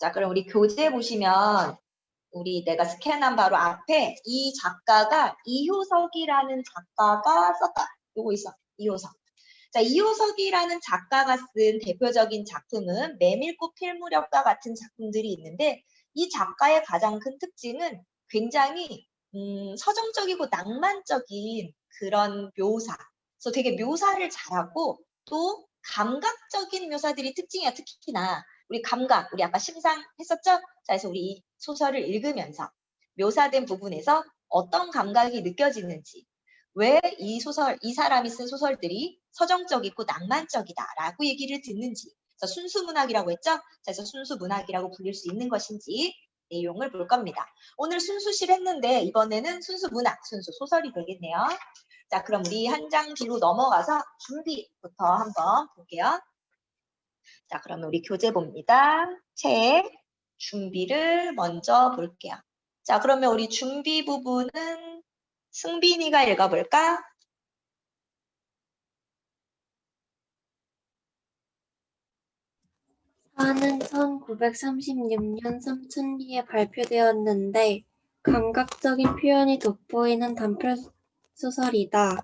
자, 그럼 우리 교재 보시면 내가 스캔한 바로 앞에 이 작가가 이효석이라는 작가가 썼다. 요거 있어. 이효석. 자, 이효석이라는 작가가 쓴 대표적인 작품은 메밀꽃 필무렵과 같은 작품들이 있는데 이 작가의 가장 큰 특징은 굉장히 서정적이고 낭만적인 그런 묘사. 그래서 되게 묘사를 잘하고 또 감각적인 묘사들이 특징이야. 특히나 우리 감각, 우리 아까 심상했었죠? 자, 그래서 우리 이 소설을 읽으면서 묘사된 부분에서 어떤 감각이 느껴지는지, 왜 이 사람이 쓴 소설들이 서정적이고 낭만적이다라고 얘기를 듣는지, 그래서 순수문학이라고 했죠? 그래서 순수문학이라고 불릴 수 있는 것인지 내용을 볼 겁니다. 오늘 순수실 했는데 이번에는 순수문학, 순수소설이 되겠네요. 자, 그럼 우리 한 장 뒤로 넘어가서 준비부터 한번 볼게요. 자, 그러면 우리 교재 봅니다. 책 준비를 먼저 볼게요. 자, 그러면 우리 준비 부분은 승빈이가 읽어볼까? 사는 1936년 삼천리에 발표되었는데 감각적인 표현이 돋보이는 단편소설이다.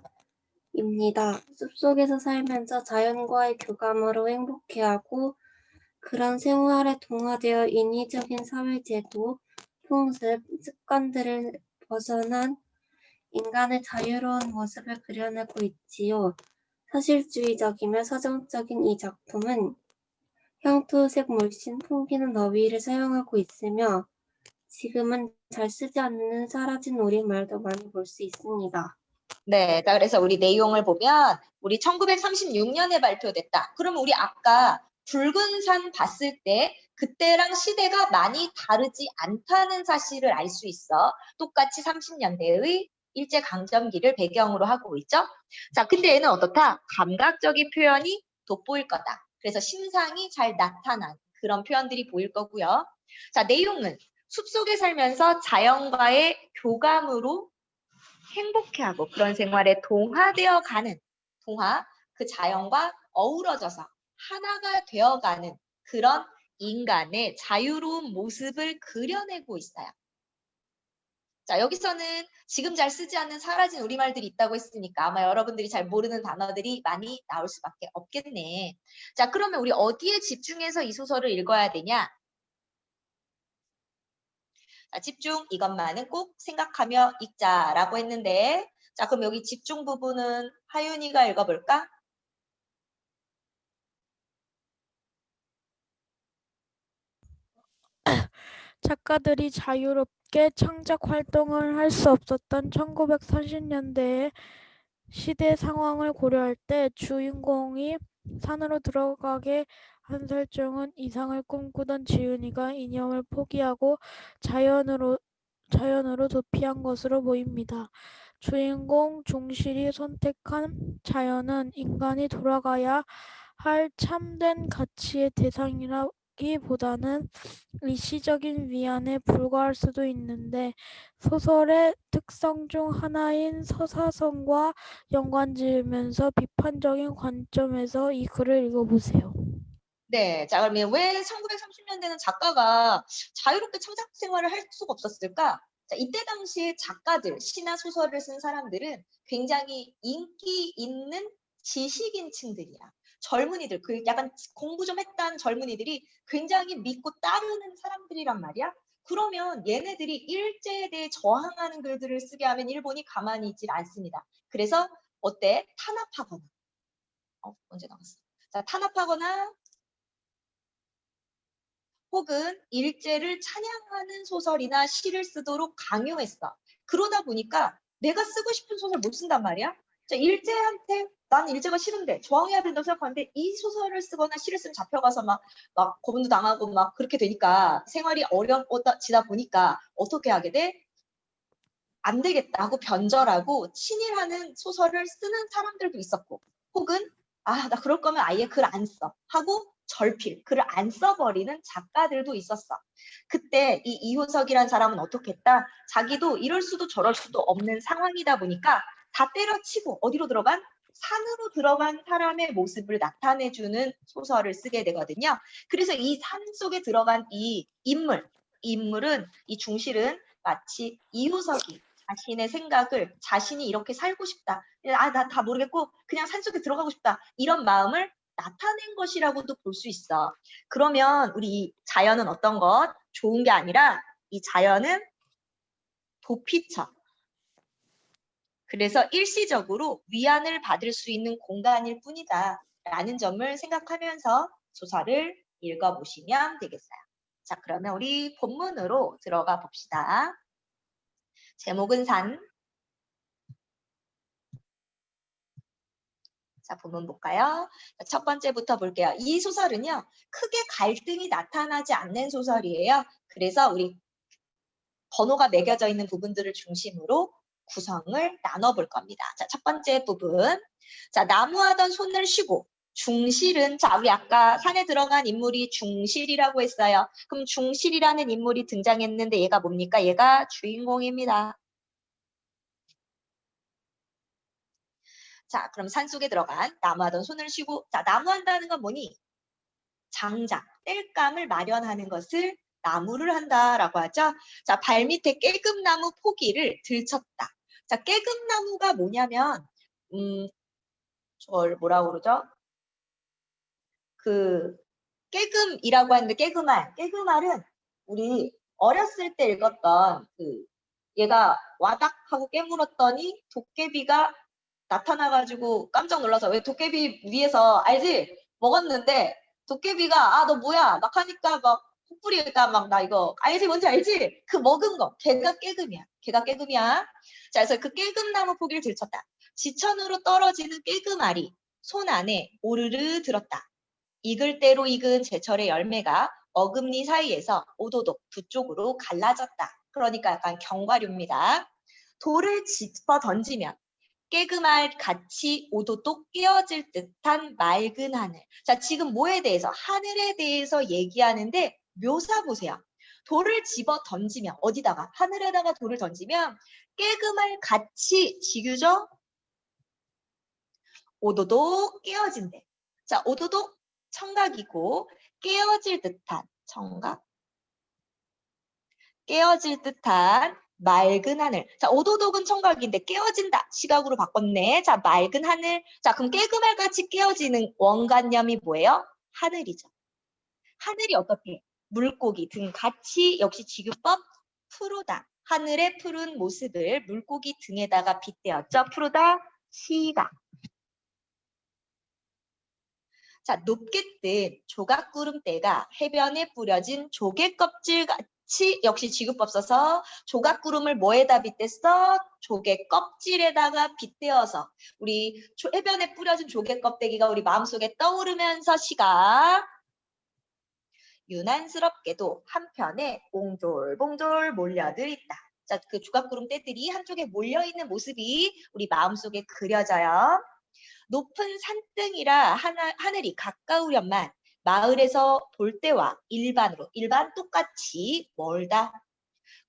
입니다. 숲속에서 살면서 자연과의 교감으로 행복해하고 그런 생활에 동화되어 인위적인 사회제도, 풍습, 습관들을 벗어난 인간의 자유로운 모습을 그려내고 있지요. 사실주의적이며 서정적인 이 작품은 형토색 물씬 풍기는 어휘를 사용하고 있으며 지금은 잘 쓰지 않는 사라진 우리말도 많이 볼 수 있습니다. 네, 자, 그래서 우리 내용을 보면 우리 1936년에 발표됐다. 그러면 우리 아까 붉은 산 봤을 때 그때랑 시대가 많이 다르지 않다는 사실을 알 수 있어. 똑같이 30년대의 일제강점기를 배경으로 하고 있죠. 자, 근데 얘는 어떻다? 감각적인 표현이 돋보일 거다. 그래서 심상이 잘 나타난 그런 표현들이 보일 거고요. 자, 내용은 숲속에 살면서 자연과의 교감으로 행복해하고 그런 생활에 동화되어 가는, 그 자연과 어우러져서 하나가 되어가는 그런 인간의 자유로운 모습을 그려내고 있어요. 자, 여기서는 지금 잘 쓰지 않는 사라진 우리말들이 있다고 했으니까 아마 여러분들이 잘 모르는 단어들이 많이 나올 수밖에 없겠네. 자, 그러면 우리 어디에 집중해서 이 소설을 읽어야 되냐? 자, 집중, 이것만은 꼭 생각하며 읽자라고 했는데, 자, 그럼 여기 집중 부분은 하윤이가 읽어볼까? 작가들이 자유롭게 창작 활동을 할 수 없었던 1930년대의 시대 상황을 고려할 때 주인공이 산으로 들어가게 한 설정은 이상을 꿈꾸던 지은이가 이념을 포기하고 자연으로 도피한 것으로 보입니다. 주인공 종실이 선택한 자연은 인간이 돌아가야 할 참된 가치의 대상이라기보다는 일시적인 위안에 불과할 수도 있는데 소설의 특성 중 하나인 서사성과 연관지으면서 비판적인 관점에서 이 글을 읽어보세요. 네, 자, 그러면 왜 1930년대는 작가가 자유롭게 창작 생활을 할 수가 없었을까? 자, 이때 당시에 작가들, 시나 소설을 쓴 사람들은 굉장히 인기 있는 지식인층들이야. 젊은이들, 그 약간 공부 좀 했다는 젊은이들이 굉장히 믿고 따르는 사람들이란 말이야. 그러면 얘네들이 일제에 대해 저항하는 글들을 쓰게 하면 일본이 가만히 있질 않습니다. 그래서 어때? 탄압하거나, 언제 나왔어? 자, 탄압하거나 혹은 일제를 찬양하는 소설이나 시를 쓰도록 강요했어. 그러다 보니까 내가 쓰고 싶은 소설 못 쓴단 말이야. 자, 일제한테 나는 일제가 싫은데 저항해야 된다고 생각하는데 이 소설을 쓰거나 시를 쓰면 잡혀가서 막 고문도 당하고 막 그렇게 되니까 생활이 어려워지다 보니까 어떻게 하게 돼? 안 되겠다 하고 변절하고 친일하는 소설을 쓰는 사람들도 있었고 혹은 나 그럴 거면 아예 글 안 써 하고 절필, 글을 안 써버리는 작가들도 있었어. 그때 이 이효석이라는 사람은 어떻게 했다? 자기도 이럴 수도 저럴 수도 없는 상황이다 보니까 다 때려치고 어디로 들어간? 산으로 들어간 사람의 모습을 나타내주는 소설을 쓰게 되거든요. 그래서 이 산 속에 들어간 이 인물은 이 중실은 마치 이효석이 자신의 생각을 자신이 이렇게 살고 싶다. 나 다 모르겠고 그냥 산속에 들어가고 싶다. 이런 마음을 나타낸 것이라고도 볼 수 있어. 그러면 우리 이 자연은 어떤 것? 좋은 게 아니라 이 자연은 도피처. 그래서 일시적으로 위안을 받을 수 있는 공간일 뿐이다. 라는 점을 생각하면서 소설을 읽어보시면 되겠어요. 자, 그러면 우리 본문으로 들어가 봅시다. 제목은 산. 자, 본문 볼까요? 첫 번째부터 볼게요. 이 소설은요, 크게 갈등이 나타나지 않는 소설이에요. 그래서 우리 번호가 매겨져 있는 부분들을 중심으로 구성을 나눠볼 겁니다. 자, 첫 번째 부분. 자, 나무하던 손을 쉬고 중실은, 자, 우리 아까 산에 들어간 인물이 중실이라고 했어요. 그럼 중실이라는 인물이 등장했는데 얘가 뭡니까? 얘가 주인공입니다. 자, 그럼 산속에 들어간 나무하던 손을 쉬고, 자, 나무한다는 건 뭐니? 장작, 땔감을 마련하는 것을 나무를 한다라고 하죠. 자, 발밑에 깨금나무 포기를 들쳤다. 자, 깨금나무가 뭐냐면, 저걸 뭐라고 그러죠? 그 깨금이라고 하는데 깨금알은 우리 어렸을 때 읽었던 그 얘가 와닥 하고 깨물었더니 도깨비가 나타나가지고 깜짝 놀라서 왜 도깨비 위에서 알지? 먹었는데 도깨비가 아 너 뭐야 막 하니까 막 콧불이가 막 나 이거 알지 뭔지 알지? 그 먹은 거 걔가 깨금이야. 걔가 깨금이야. 자 그래서 그 깨금나무 포기를 들쳤다. 지천으로 떨어지는 깨금알이 손 안에 오르르 들었다. 익을 대로 익은 제철의 열매가 어금니 사이에서 오도독 두 쪽으로 갈라졌다. 그러니까 약간 견과류입니다. 돌을 짚어 던지면 깨금알 같이 오도독 깨어질 듯한 맑은 하늘. 자, 지금 뭐에 대해서? 하늘에 대해서 얘기하는데 묘사 보세요. 돌을 집어 던지면 어디다가? 하늘에다가 돌을 던지면 깨금알 같이 지그죠? 오도독 깨어진대. 자, 오도독 청각이고 깨어질 듯한 청각. 깨어질 듯한 맑은 하늘. 자, 오도독은 청각인데 깨어진다. 시각으로 바꿨네. 자, 맑은 하늘. 자, 그럼 깨금알같이 깨어지는 원관념이 뭐예요? 하늘이죠. 하늘이 어떻게? 물고기 등 같이 역시 지구법 푸르다. 하늘의 푸른 모습을 물고기 등에다가 빗대었죠. 푸르다 시각. 자, 높게 뜬 조각구름대가 해변에 뿌려진 조개 껍질 같이 역시 지구법 써서 조각구름을 뭐에다 빗댔어? 조개 껍질에다가 빗대어서 우리 해변에 뿌려진 조개 껍데기가 우리 마음속에 떠오르면서 시각 유난스럽게도 한편에 옹졸봉졸 몰려들 있다. 자, 그 조각구름대들이 한쪽에 몰려있는 모습이 우리 마음속에 그려져요. 높은 산등이라 하늘이 가까우련만 마을에서 볼 때와 일반 똑같이 멀다.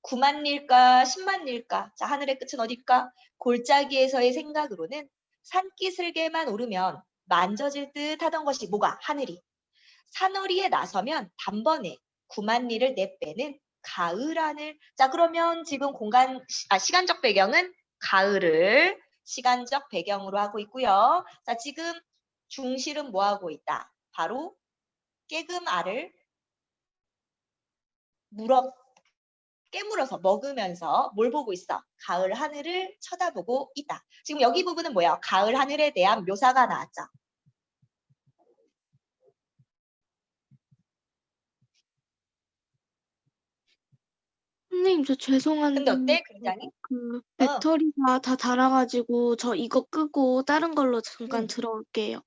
9만 릴까 10만 릴까. 자, 하늘의 끝은 어딜까? 골짜기에서의 생각으로는 산기슭에만 오르면 만져질 듯 하던 것이 뭐가? 하늘이. 산허리에 나서면 단번에 9만 리를 내빼는 가을 하늘. 자, 그러면 지금 시간적 배경은 가을을 시간적 배경으로 하고 있고요. 자, 지금 중실은 뭐 하고 있다? 바로 깨금알을 깨물어서 먹으면서 뭘 보고 있어? 가을 하늘을 쳐다보고 있다. 지금 여기 부분은 뭐야? 가을 하늘에 대한 묘사가 나왔죠. 선생님, 저 근데 죄송한데, 어때? 굉장히? 그, 배터리가 다 닳아가지고, 저 이거 끄고 다른 걸로 잠깐 들어올게요.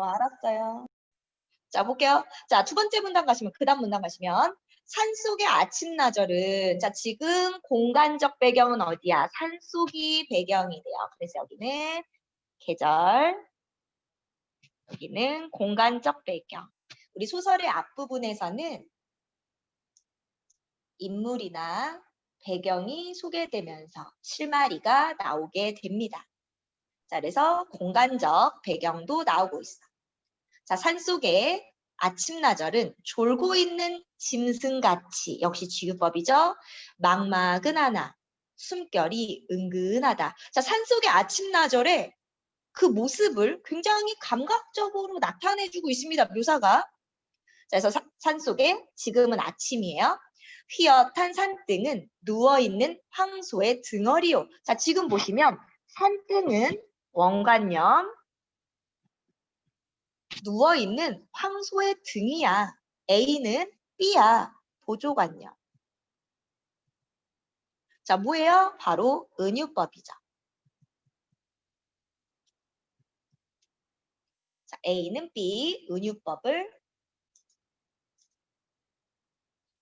알았어요. 자, 볼게요. 자, 두 번째 문단 가시면, 그 다음 문단 가시면, 산속의 아침나절은, 자, 지금 공간적 배경은 어디야? 산속이 배경이 돼요. 그래서 여기는 계절, 여기는 공간적 배경. 우리 소설의 앞부분에서는 인물이나 배경이 소개되면서 실마리가 나오게 됩니다. 자, 그래서 공간적 배경도 나오고 있어. 자, 산속의 아침나절은 졸고 있는 짐승같이, 역시 지유법이죠. 막막은하나 숨결이 은근하다. 자, 산속의 아침나절에 그 모습을 굉장히 감각적으로 나타내주고 있습니다. 묘사가. 자, 그래서 산속에 지금은 아침이에요. 휘엇한 산등은 누워있는 황소의 등허리요. 자, 지금 보시면 산등은 원관념, 누워있는 황소의 등이야. A는 B야. 보조관념. 자, 뭐예요? 바로 은유법이죠. 자, A는 B,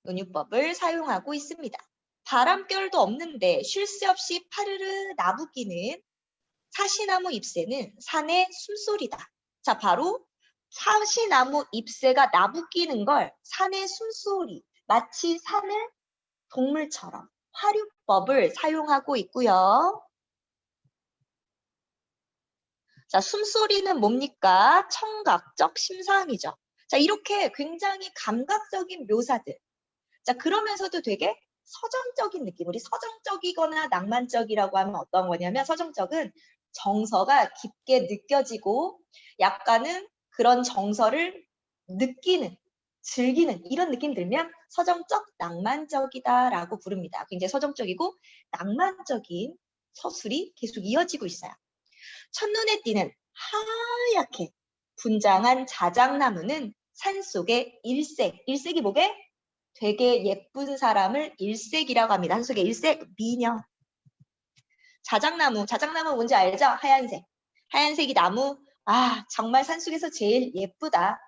은유법을 사용하고 있습니다. 바람결도 없는데 쉴 새 없이 파르르 나부끼는 사시나무 잎새는 산의 숨소리다. 자, 바로 사시나무 잎새가 나부끼는 걸 산의 숨소리, 마치 산의 동물처럼 화류법을 사용하고 있고요. 자, 숨소리는 뭡니까? 청각적 심상이죠. 자, 이렇게 굉장히 감각적인 묘사들. 자, 그러면서도 되게 서정적인 느낌. 우리 서정적이거나 낭만적이라고 하면 어떤 거냐면 서정적은 정서가 깊게 느껴지고 약간은 그런 정서를 느끼는, 즐기는 이런 느낌 들면 서정적, 낭만적이다라고 부릅니다. 굉장히 서정적이고 낭만적인 서술이 계속 이어지고 있어요. 첫눈에 띄는 하얗게 분장한 자작나무는 산속의 일색, 일색이 뭐게? 되게 예쁜 사람을 일색이라고 합니다. 산속의 일색, 미녀. 자작나무 뭔지 알죠? 하얀색. 하얀색이 나무, 아, 정말 산속에서 제일 예쁘다.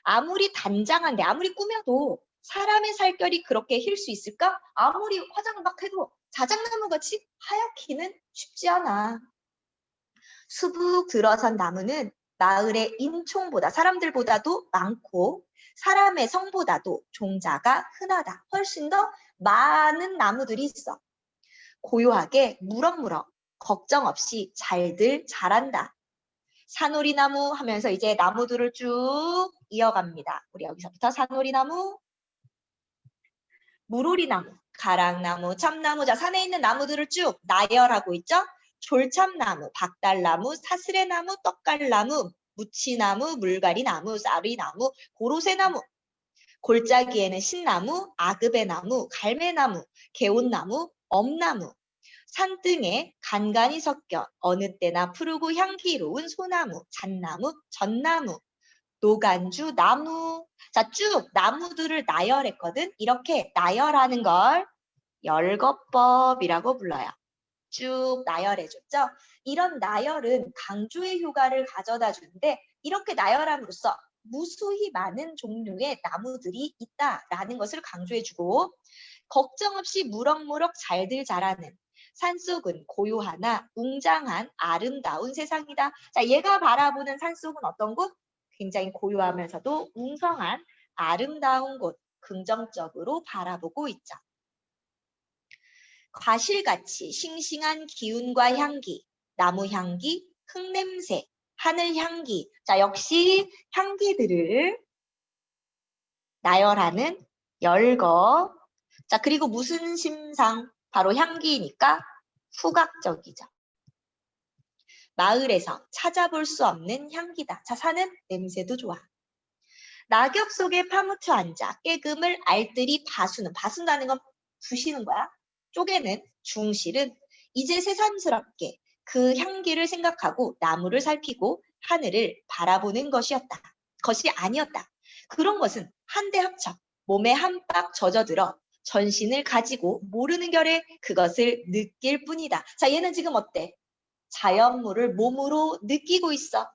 아무리 단장한데, 아무리 꾸며도 사람의 살결이 그렇게 힐 수 있을까? 아무리 화장을 막 해도 자작나무같이 하얗기는 쉽지 않아. 수북 들어선 나무는 마을의 인총보다 사람들보다도 많고 사람의 성보다도 종자가 흔하다. 훨씬 더 많은 나무들이 있어. 고요하게 무럭무럭 걱정 없이 잘들 자란다. 산오리나무 하면서 이제 나무들을 쭉 이어갑니다. 우리 여기서부터 산오리나무, 물오리나무, 가랑나무, 참나무. 자, 산에 있는 나무들을 쭉 나열하고 있죠. 졸참나무, 박달나무, 사스레나무, 떡갈나무, 무치나무, 물가리나무, 쌀이나무, 고로쇠나무. 골짜기에는 신나무, 아그베나무, 갈매나무, 개온나무, 엄나무. 산등에 간간이 섞여 어느 때나 푸르고 향기로운 소나무, 잣나무, 전나무, 노간주, 나무. 자, 쭉 나무들을 나열했거든. 이렇게 나열하는 걸 열거법이라고 불러요. 쭉 나열해줬죠. 이런 나열은 강조의 효과를 가져다 주는데 이렇게 나열함으로써 무수히 많은 종류의 나무들이 있다라는 것을 강조해주고 걱정 없이 무럭무럭 잘들 자라는 산속은 고요하나 웅장한 아름다운 세상이다. 자, 얘가 바라보는 산속은 어떤 곳? 굉장히 고요하면서도 웅성한 아름다운 곳, 긍정적으로 바라보고 있죠. 과실같이 싱싱한 기운과 향기, 나무 향기, 흙냄새, 하늘 향기. 자, 역시 향기들을 나열하는 열거. 자, 그리고 무슨 심상? 바로 향기니까 후각적이죠. 마을에서 찾아볼 수 없는 향기다. 자, 산은 냄새도 좋아. 낙엽 속에 파묻혀 앉아 깨금을 알뜰히 봐순다는 건 부시는 거야. 쪼개는 중실은 이제 새삼스럽게 그 향기를 생각하고 나무를 살피고 하늘을 바라보는 것이 아니었다. 그런 것은 한데 합쳐 몸에 한 빡 젖어들어 전신을 가지고 모르는 결에 그것을 느낄 뿐이다. 자, 얘는 지금 어때? 자연물을 몸으로 느끼고 있어.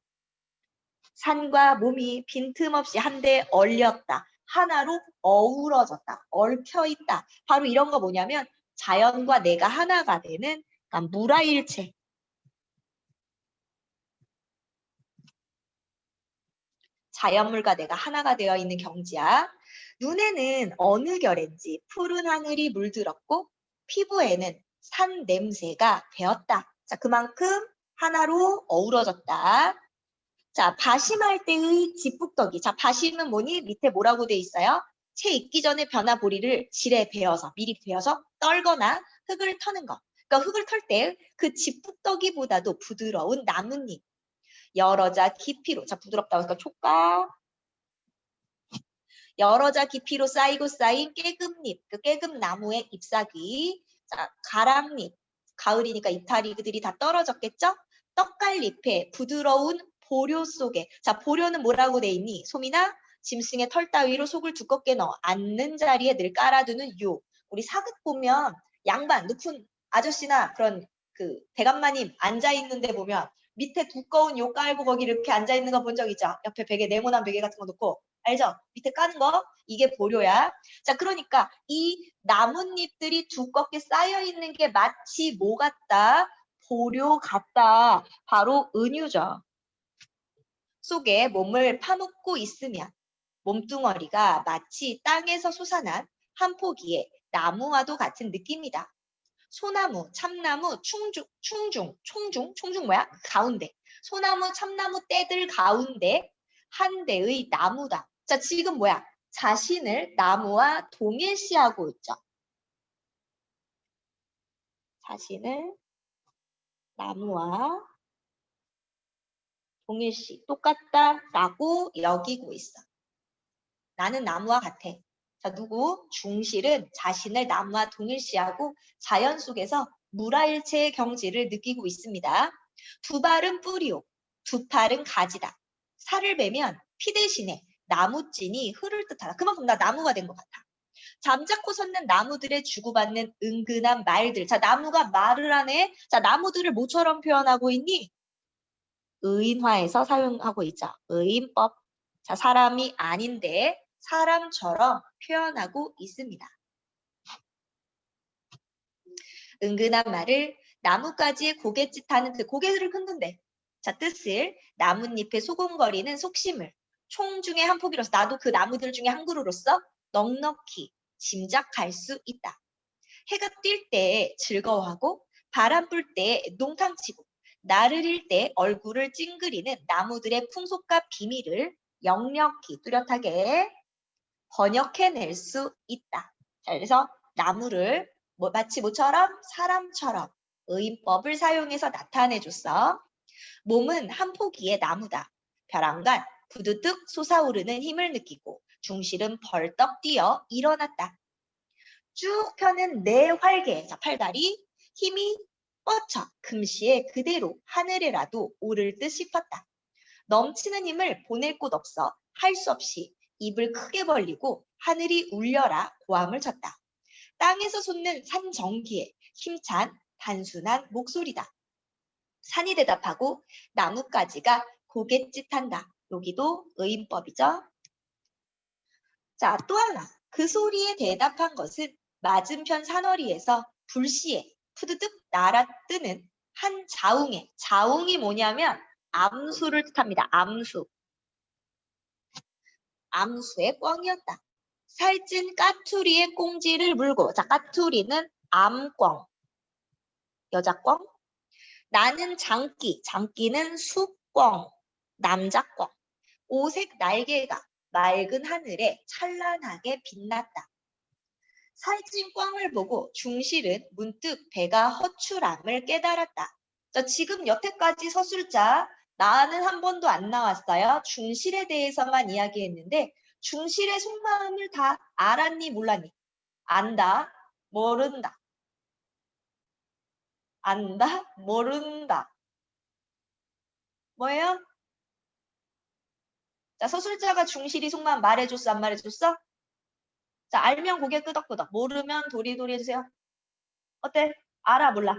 산과 몸이 빈틈없이 한데 얼렸다. 하나로 어우러졌다. 얽혀있다. 바로 이런 거 뭐냐면 자연과 내가 하나가 되는 무라일체. 자연물과 내가 하나가 되어 있는 경지야. 눈에는 어느 결인지 푸른 하늘이 물들었고 피부에는 산 냄새가 배었다. 자, 그만큼 하나로 어우러졌다. 자, 바심할 때의 집북덕이. 자, 바심은 뭐니? 밑에 뭐라고 돼 있어요? 채 익기 전에 변화보리를 질에 베어서, 미리 베어서 떨거나 흙을 터는 거. 그러니까 흙을 털 때 그 집북덕이보다도 부드러운 나뭇잎. 여러 자 깊이로. 자, 부드럽다고 하니까 촉각. 여러 자 깊이로 쌓이고 쌓인 깨금잎. 그 깨금나무의 잎사귀. 자, 가랑잎. 가을이니까 이파리들이 다 떨어졌겠죠? 떡갈잎에 부드러운 보료 속에. 자, 보료는 뭐라고 돼 있니? 소민아, 짐승의 털 따위로 속을 두껍게 넣어 앉는 자리에 늘 깔아두는 유. 우리 사극 보면 양반, 높은 아저씨나 그런 그 대감마님 앉아 있는데 보면 밑에 두꺼운 요 깔고 거기 이렇게 앉아 있는 거 본 적 있죠? 옆에 베개, 네모난 베개 같은 거 놓고. 알죠? 밑에 까는 거 이게 보료야. 자, 그러니까 이 나뭇잎들이 두껍게 쌓여 있는 게 마치 뭐 같다? 보료 같다. 바로 은유죠. 속에 몸을 파묻고 있으면 몸뚱어리가 마치 땅에서 솟아난 한 포기의 나무와도 같은 느낌이다. 소나무, 참나무, 총중 뭐야? 가운데. 소나무, 참나무 떼들 가운데 한 대의 나무다. 자, 지금 뭐야? 자신을 나무와 동일시하고 있죠. 자신을 나무와 동일시, 똑같다라고 여기고 있어. 나는 나무와 같아. 자, 누구? 중실은 자신을 나무와 동일시하고 자연 속에서 무라일체의 경지를 느끼고 있습니다. 두 발은 뿌리요, 두 팔은 가지다. 살을 베면 피 대신에 나무찐이 흐를 듯하다. 그만큼 나 나무가 된 것 같아. 잠자코 섰는 나무들의 주고받는 은근한 말들. 자, 나무가 말을 하네. 자, 나무들을 뭐처럼 표현하고 있니? 의인화에서 사용하고 있죠. 의인법. 자, 사람이 아닌데 사람처럼 표현하고 있습니다. 은근한 말을 나뭇가지에 고갯짓하는 그 고개를 흔든대. 자, 뜻을 나뭇잎에 소곤거리는 속심을 총 중에 한 포기로서 나도 그 나무들 중에 한 그루로서 넉넉히 짐작할 수 있다. 해가 뛸 때 즐거워하고 바람 불 때 농탕치고 나르릴 때 얼굴을 찡그리는 나무들의 풍속과 비밀을 역력히 뚜렷하게 번역해낼 수 있다. 자, 그래서 나무를 마치 모처럼 사람처럼 의인법을 사용해서 나타내줬어. 몸은 한 포기의 나무다. 벼랑간 부드득 솟아오르는 힘을 느끼고 중실은 벌떡 뛰어 일어났다. 쭉 펴는 내 활개, 자, 팔다리, 힘이 뻗쳐 금시에 그대로 하늘에라도 오를 듯 싶었다. 넘치는 힘을 보낼 곳 없어 할 수 없이 입을 크게 벌리고 하늘이 울려라 고함을 쳤다. 땅에서 솟는 산 정기에 힘찬 단순한 목소리다. 산이 대답하고 나뭇가지가 고갯짓한다. 여기도 의인법이죠. 자, 또 하나. 그 소리에 대답한 것은 맞은편 산허리에서 불시에 푸드득 날아뜨는 한 자웅의, 자웅이 뭐냐면 암수를 뜻합니다. 암수. 암수의 꿩이었다. 살찐 까투리의 꽁지를 물고, 자, 까투리는 암꿩, 여자꿩. 나는 장끼, 장끼는 수꿩, 남자꿩. 오색 날개가 맑은 하늘에 찬란하게 빛났다. 살찐 꿩을 보고 중실은 문득 배가 허출함을 깨달았다. 자, 지금 여태까지 서술자 나는 한 번도 안 나왔어요. 중실에 대해서만 이야기했는데 중실의 속마음을 다 알았니 몰랐니? 안다, 모른다. 안다, 모른다. 뭐예요? 자, 서술자가 중실이 속마음 말해줬어, 안 말해줬어? 자, 알면 고개 끄덕끄덕, 모르면 도리도리 해주세요. 어때? 알아, 몰라?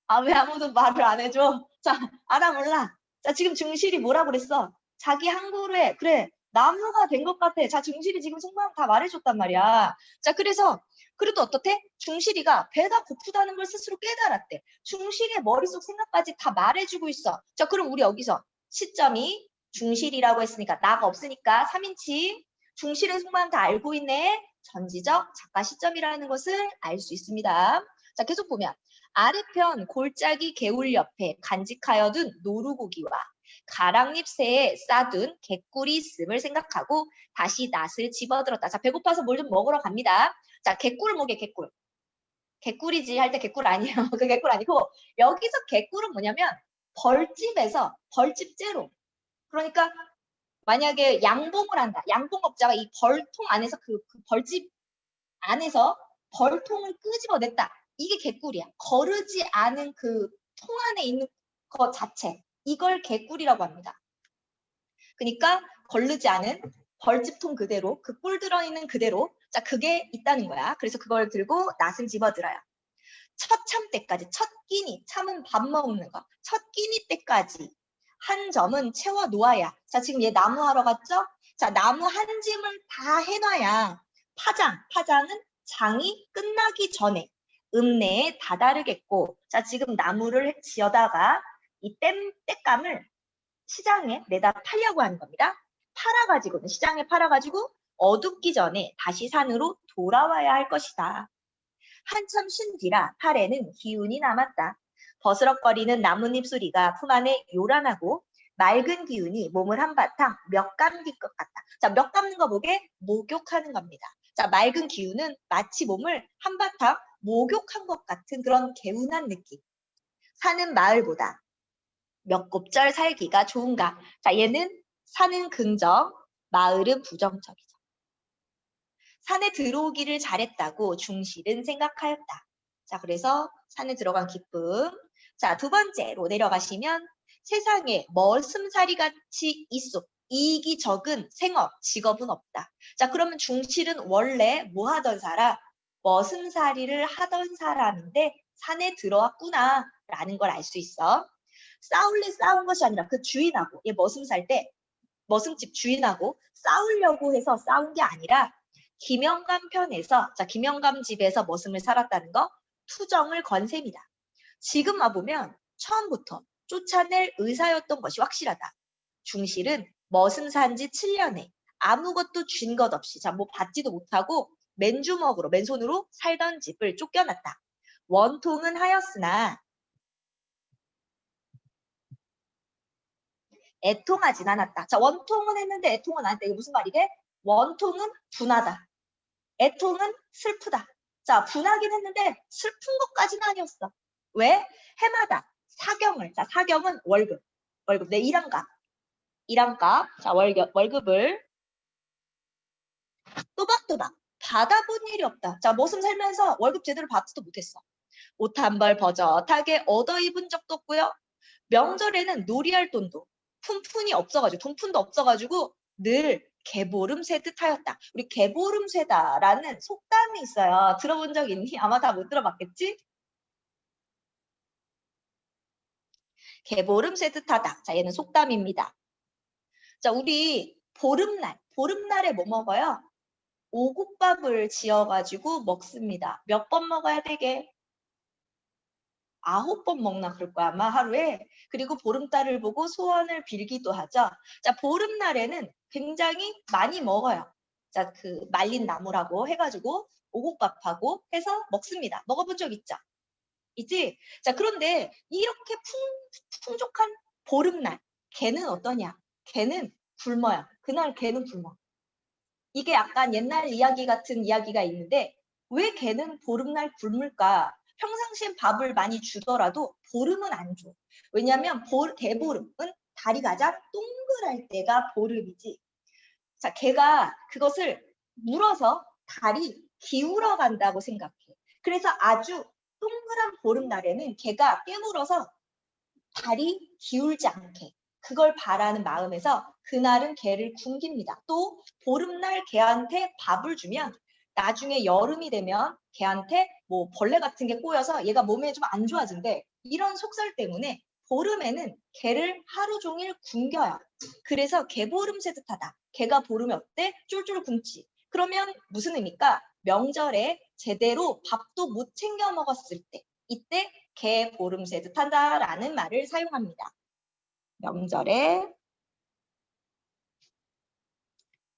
아, 왜 아무도 말을 안 해줘? 자, 알아, 몰라? 자, 지금 중실이 뭐라 그랬어? 자기 한 그루에, 그래, 나무가 된 것 같아. 자, 중실이 지금 속마음 다 말해줬단 말이야. 자, 그래서, 그래도 어떻대? 중실이가 배가 고프다는 걸 스스로 깨달았대. 중실의 머릿속 생각까지 다 말해주고 있어. 자, 그럼 우리 여기서 시점이 중실이라고 했으니까, 나가 없으니까 3인칭. 중실의 속마음 다 알고 있네. 전지적 작가 시점이라는 것을 알 수 있습니다. 자, 계속 보면 아래편 골짜기 개울 옆에 간직하여둔 노루고기와 가랑잎새에 싸둔 개꿀이 있음을 생각하고 다시 낫을 집어들었다. 자, 배고파서 뭘 좀 먹으러 갑니다. 자, 개꿀을 먹게, 개꿀. 개꿀이지 할 때 개꿀 아니에요. 그 개꿀 아니고 여기서 개꿀은 뭐냐면 벌집에서 벌집제로. 그러니까 만약에 양봉을 한다. 양봉업자가 이 벌통 안에서 그 벌집 안에서 벌통을 끄집어냈다. 이게 개꿀이야. 거르지 않은 그 통 안에 있는 것 자체. 이걸 개꿀이라고 합니다. 그러니까 거르지 않은 벌집통 그대로 그 꿀 들어있는 그대로 자 그게 있다는 거야. 그래서 그걸 들고 낫을 집어들어요. 첫 참 때까지 첫 끼니 참은 밥 먹는 거. 첫 끼니 때까지 한 점은 채워 놓아야. 자 지금 얘 나무 하러 갔죠? 자 나무 한 짐을 다 해놔야 파장은 장이 끝나기 전에 읍내에 다다르겠고. 자 지금 나무를 지어다가 이 땔감을 시장에 내다 팔려고 하는 겁니다. 팔아가지고는 시장에 팔아가지고 어둡기 전에 다시 산으로 돌아와야 할 것이다. 한참 쉰 뒤라 팔에는 기운이 남았다. 버스럭거리는 나뭇잎 소리가 품 안에 요란하고 맑은 기운이 몸을 한바탕 몇 감길 것 같다. 자, 몇 감는 거 보게 목욕하는 겁니다. 자, 맑은 기운은 마치 몸을 한바탕 목욕한 것 같은 그런 개운한 느낌. 사는 마을보다 몇 곱절 살기가 좋은가. 자, 얘는 사는 긍정, 마을은 부정적이죠. 산에 들어오기를 잘했다고 중실은 생각하였다. 자, 그래서 산에 들어간 기쁨. 자, 두 번째로 내려가시면 세상에 머슴살이 같이 있어. 이익이 적은 생업, 직업은 없다. 자, 그러면 중실은 원래 뭐 하던 사람? 머슴살이를 하던 사람인데 산에 들어왔구나 라는 걸 알 수 있어. 싸울래 싸운 것이 아니라 그 주인하고, 얘 머슴살 때 머슴집 주인하고 싸우려고 해서 싸운 게 아니라 김영감 편에서, 자, 김영감 집에서 머슴을 살았다는 거 투정을 건 셈이다. 지금 와보면 처음부터 쫓아낼 의사였던 것이 확실하다. 중실은 머슴 산 지 7년에 아무것도 쥔 것 없이, 자, 뭐 받지도 못하고 맨주먹으로, 맨손으로 살던 집을 쫓겨났다. 원통은 하였으나 애통하진 않았다. 자, 원통은 했는데 애통은 안 했다. 이게 무슨 말이게? 원통은 분하다. 애통은 슬프다. 자, 분하긴 했는데 슬픈 것까지는 아니었어. 왜? 해마다 사경을, 자, 사경은 월급, 내 일한값. 자, 월급을 또박또박 받아본 일이 없다. 자, 머슴 살면서 월급 제대로 받지도 못했어. 옷 한 벌 버젓하게 얻어 입은 적도 없고요. 명절에는 놀이할 돈도 푼푼이 없어가지고, 돈푼도 없어가지고 늘 개보름 새듯 하였다. 우리 개보름 새다라는 속담이 있어요. 들어본 적 있니? 아마 다 못 들어봤겠지? 개보름 새듯 하다. 자, 얘는 속담입니다. 자, 우리 보름날에 뭐 먹어요? 오곡밥을 지어가지고 먹습니다. 몇 번 먹어야 되게? 9번 먹나 그럴 거야 아마 하루에. 그리고 보름달을 보고 소원을 빌기도 하죠. 자, 보름날에는 굉장히 많이 먹어요. 자, 그 말린 나무라고 해가지고 오곡밥하고 해서 먹습니다. 먹어본 적 있죠? 있지? 자, 그런데 이렇게 풍족한 보름날 걔는 어떠냐? 걔는 굶어요. 그날 걔는 굶어. 이게 약간 옛날 이야기 같은 이야기가 있는데 왜 걔는 보름날 굶을까? 평상시엔 밥을 많이 주더라도 보름은 안 줘. 왜냐하면 대보름은 달이 가장 동그랄 때가 보름이지. 자, 걔가 그것을 물어서 달이 기울어 간다고 생각해. 그래서 아주 동그란 보름날에는 걔가 깨물어서 달이 기울지 않게 그걸 바라는 마음에서 그날은 개를 굶깁니다. 또 보름날 개한테 밥을 주면 나중에 여름이 되면 개한테 뭐 벌레 같은 게 꼬여서 얘가 몸에 좀 안 좋아진대. 이런 속설 때문에 보름에는 개를 하루 종일 굶겨요. 그래서 개보름 새듯하다. 개가 보름에 어때? 쫄쫄 굶지. 그러면 무슨 의미일까? 명절에 제대로 밥도 못 챙겨 먹었을 때 이때 개 보름 새듯하다라는 말을 사용합니다. 명절에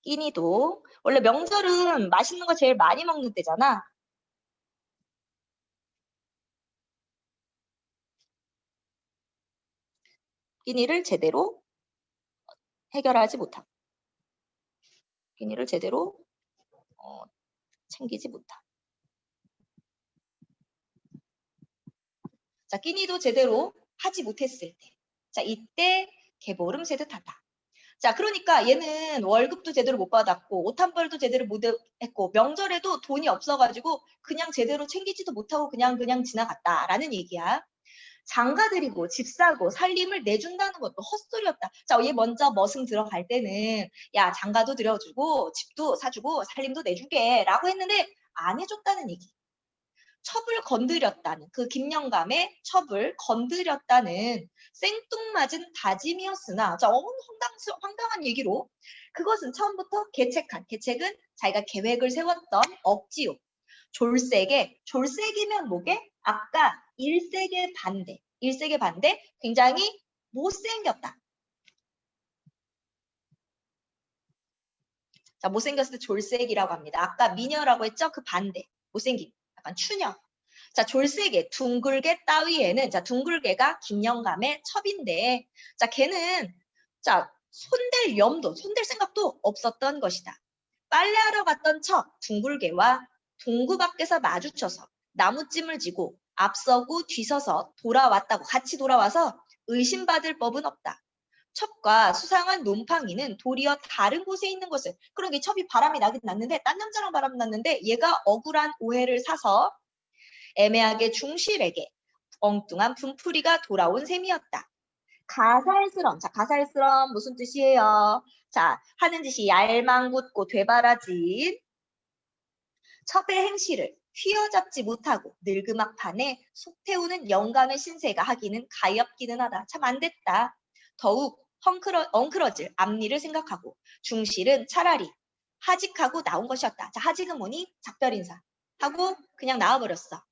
끼니도 원래 명절은 맛있는 거 제일 많이 먹는 때잖아. 끼니를 제대로 해결하지 못함. 끼니를 제대로 챙기지 못함. 자, 끼니도 제대로 하지 못했을 때. 자, 이때 개보름새 듯하다. 자, 그러니까 얘는 월급도 제대로 못 받았고 옷 한 벌도 제대로 못 했고 명절에도 돈이 없어가지고 그냥 제대로 챙기지도 못하고 그냥 지나갔다라는 얘기야. 장가 드리고 집 사고 살림을 내준다는 것도 헛소리였다. 자, 얘 먼저 머슴 들어갈 때는 야, 장가도 드려주고 집도 사주고 살림도 내줄게 라고 했는데 안 해줬다는 얘기. 첩을 건드렸다는 그 김영감의 첩을 건드렸다는 생뚱맞은 다짐이었으나 자, 황당한 얘기로 그것은 처음부터 계책은 자기가 계획을 세웠던 억지요. 졸색이면 뭐게? 아까 일색의 반대 굉장히 못생겼다. 자, 못생겼을 때 졸색이라고 합니다. 아까 미녀라고 했죠? 그 반대 못생김. 약간 추녀. 자, 졸세개, 둥글개 따위에는, 자, 둥글개가 김영감의 첩인데, 자, 걔는, 자, 손댈 생각도 없었던 것이다. 빨래하러 갔던 첩, 둥글개와 동구 밖에서 마주쳐서 나무찜을 지고 앞서고 뒤서서 같이 돌아와서 의심받을 법은 없다. 첩과 수상한 놈팡이는 도리어 다른 곳에 있는 것을, 그러게 첩이 바람이 나긴 났는데, 딴 남자랑 바람 났는데, 얘가 억울한 오해를 사서 애매하게 중실에게 엉뚱한 분풀이가 돌아온 셈이었다. 가살스럼. 자, 가살스럼 무슨 뜻이에요? 자, 하는 짓이 얄망붙고 되바라진 첩의 행실을 휘어잡지 못하고 늙음막판에 속 태우는 영감의 신세가 하기는 가엾기는 하다. 참 안 됐다. 더욱 엉클어질 앞니를 생각하고 중실은 차라리 하직하고 나온 것이었다. 자, 하직은 뭐니? 작별 인사 하고 그냥 나와버렸어.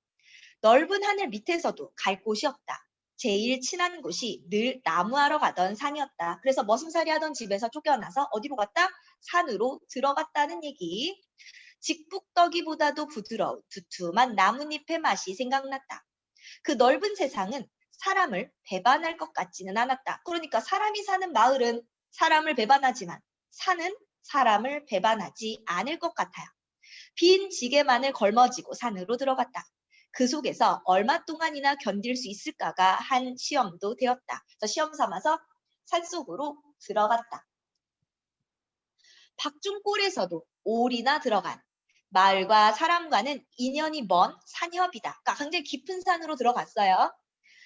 넓은 하늘 밑에서도 갈 곳이 없다. 제일 친한 곳이 늘 나무하러 가던 산이었다. 그래서 머슴살이 하던 집에서 쫓겨나서 어디로 갔다? 산으로 들어갔다는 얘기. 직북떡이보다도 부드러운 두툼한 나뭇잎의 맛이 생각났다. 그 넓은 세상은 사람을 배반할 것 같지는 않았다. 그러니까 사람이 사는 마을은 사람을 배반하지만 산은 사람을 배반하지 않을 것 같아요. 빈 지게만을 걸머쥐고 산으로 들어갔다. 그 속에서 얼마 동안이나 견딜 수 있을까가 한 시험도 되었다. 그래서 시험 삼아서 산속으로 들어갔다. 박중골에서도 올이나 들어간 마을과 사람과는 인연이 먼 산협이다. 그러니까 굉장히 깊은 산으로 들어갔어요.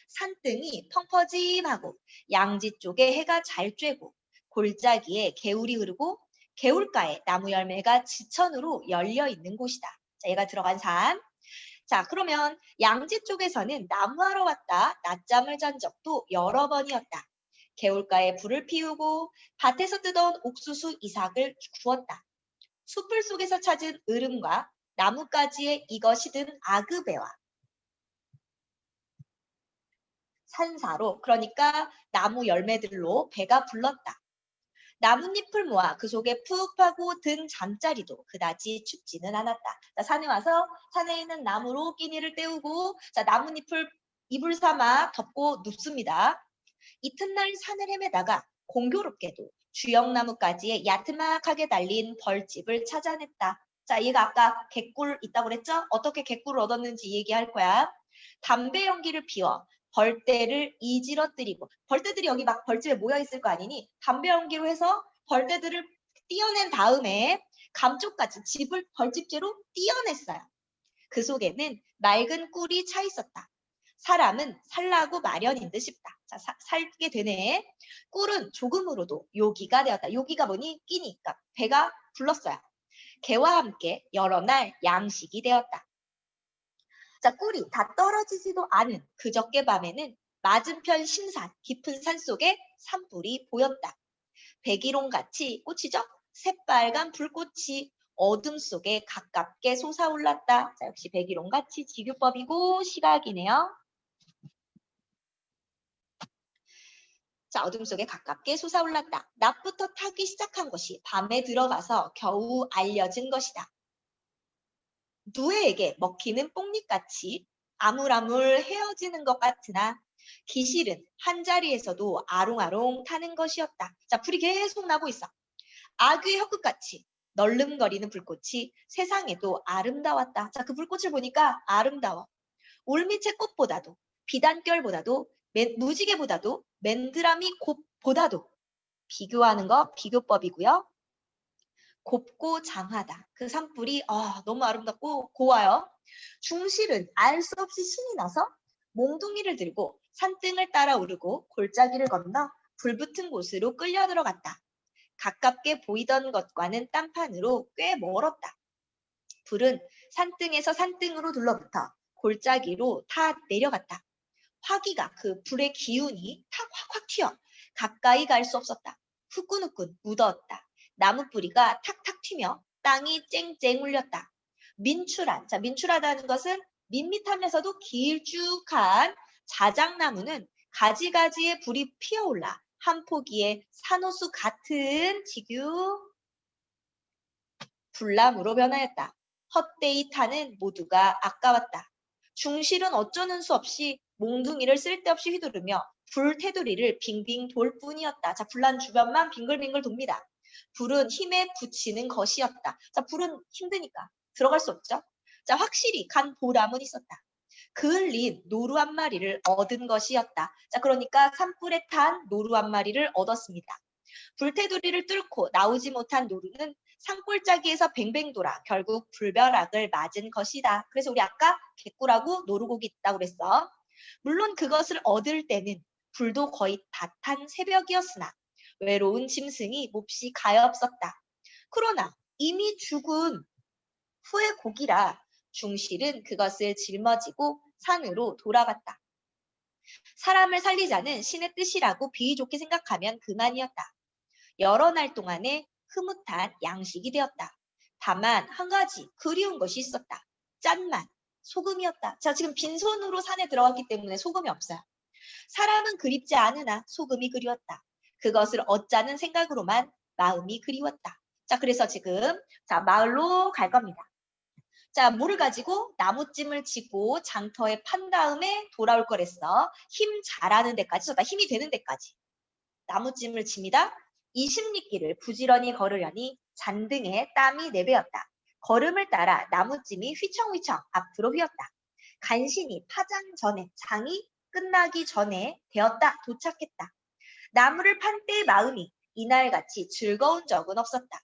산등이 펑퍼짐하고 양지 쪽에 해가 잘 쬐고 골짜기에 개울이 흐르고 개울가에 나무 열매가 지천으로 열려 있는 곳이다. 자, 얘가 들어간 산. 자, 그러면 양지 쪽에서는 나무하러 왔다 낮잠을 잔 적도 여러 번이었다. 개울가에 불을 피우고 밭에서 뜯어온 옥수수 이삭을 구웠다. 숯불 속에서 찾은 으름과 나뭇가지에 익어 시든 아그배와 산사로, 그러니까 나무 열매들로 배가 불렀다. 나뭇잎을 모아 그 속에 푹 파고 든 잠자리도 그다지 춥지는 않았다. 자, 산에 와서 산에 있는 나무로 끼니를 때우고 자, 나뭇잎을 이불 삼아 덮고 눕습니다. 이튿날 산을 헤매다가 공교롭게도 주영나무가지에 야트막하게 달린 벌집을 찾아냈다. 자, 얘가 아까 개꿀 있다고 그랬죠? 어떻게 개꿀을 얻었는지 얘기할 거야. 담배 연기를 피워 벌떼를 이지러뜨리고, 벌떼들이 여기 막 벌집에 모여 있을 거 아니니 담배 연기로 해서 벌떼들을 띄어낸 다음에 감쪽같이 집을 벌집째로 띄어냈어요. 그 속에는 맑은 꿀이 차 있었다. 사람은 살라고 마련인 듯 싶다. 자, 살게 되네. 꿀은 조금으로도 요기가 되었다. 요기가 뭐니? 끼니. 그러니까 배가 불렀어요. 개와 함께 여러 날 양식이 되었다. 자, 꿀이 다 떨어지지도 않은 그저께 밤에는 맞은편 신산, 깊은 산 속에 산불이 보였다. 백일홍같이 꽃이죠? 새빨간 불꽃이 어둠 속에 가깝게 솟아올랐다. 자, 역시 백일홍같이 지규법이고 시각이네요. 자, 어둠 속에 가깝게 솟아올랐다. 낮부터 타기 시작한 것이 밤에 들어가서 겨우 알려진 것이다. 누에에게 먹히는 뽕잎같이 아물아물 헤어지는 것 같으나 기실은 한 자리에서도 아롱아롱 타는 것이었다. 자, 불이 계속 나고 있어. 아귀의 혀끝같이 널름거리는 불꽃이 세상에도 아름다웠다. 자, 그 불꽃을 보니까 아름다워. 올밑의 꽃보다도, 비단결보다도, 무지개보다도, 맨드라미 곱보다도 비교하는 거 비교법이고요. 곱고 장하다. 그 산불이 너무 아름답고 고와요. 중실은 알 수 없이 신이 나서 몽둥이를 들고 산등을 따라 오르고 골짜기를 건너 불붙은 곳으로 끌려 들어갔다. 가깝게 보이던 것과는 딴판으로 꽤 멀었다. 불은 산등에서 산등으로 둘러붙어 골짜기로 타 내려갔다. 화기가 그 불의 기운이 탁 확확 튀어 가까이 갈 수 없었다. 후끈후끈 묻었다. 나무 뿌리가 탁탁 튀며 땅이 쨍쨍 울렸다. 민출한, 자, 민출하다는 것은 밋밋하면서도 길쭉한 자작나무는 가지가지의 불이 피어올라 한 포기의 산호수 같은 지규 불나무로 변하였다. 헛되이 타는 모두가 아까웠다. 중실은 어쩌는 수 없이 몽둥이를 쓸데없이 휘두르며 불 테두리를 빙빙 돌 뿐이었다. 자, 불난 주변만 빙글빙글 돕니다. 불은 힘에 붙이는 것이었다. 자, 불은 힘드니까 들어갈 수 없죠. 자, 확실히 간 보람은 있었다. 그을린 노루 한 마리를 얻은 것이었다. 자, 그러니까 산불에 탄 노루 한 마리를 얻었습니다. 불테두리를 뚫고 나오지 못한 노루는 산골짜기에서 뱅뱅 돌아 결국 불벼락을 맞은 것이다. 그래서 우리 아까 개꿀하고 노루고기 있다고 그랬어. 물론 그것을 얻을 때는 불도 거의 다 탄 새벽이었으나 외로운 짐승이 몹시 가엾었다. 그러나 이미 죽은 후의 고기라 중실은 그것을 짊어지고 산으로 돌아갔다. 사람을 살리자는 신의 뜻이라고 비위 좋게 생각하면 그만이었다. 여러 날 동안에 흐뭇한 양식이 되었다. 다만 한 가지 그리운 것이 있었다. 짠맛, 소금이었다. 자, 지금 빈손으로 산에 들어갔기 때문에 소금이 없어요. 사람은 그립지 않으나 소금이 그리웠다. 그것을 얻자는 생각으로만 마음이 그리웠다. 자, 그래서 지금 마을로 갈 겁니다. 자, 물을 가지고 나무찜을 지고 장터에 판 다음에 돌아올 거랬어. 힘 잘하는 데까지, 힘이 되는 데까지. 나무찜을 칩니다. 20리길을 부지런히 걸으려니 잔등에 땀이 내배었다. 걸음을 따라 나무찜이 휘청휘청 앞으로 휘었다. 간신히 파장 전에, 장이 끝나기 전에 되었다. 도착했다. 나무를 판 때의 마음이 이날같이 즐거운 적은 없었다.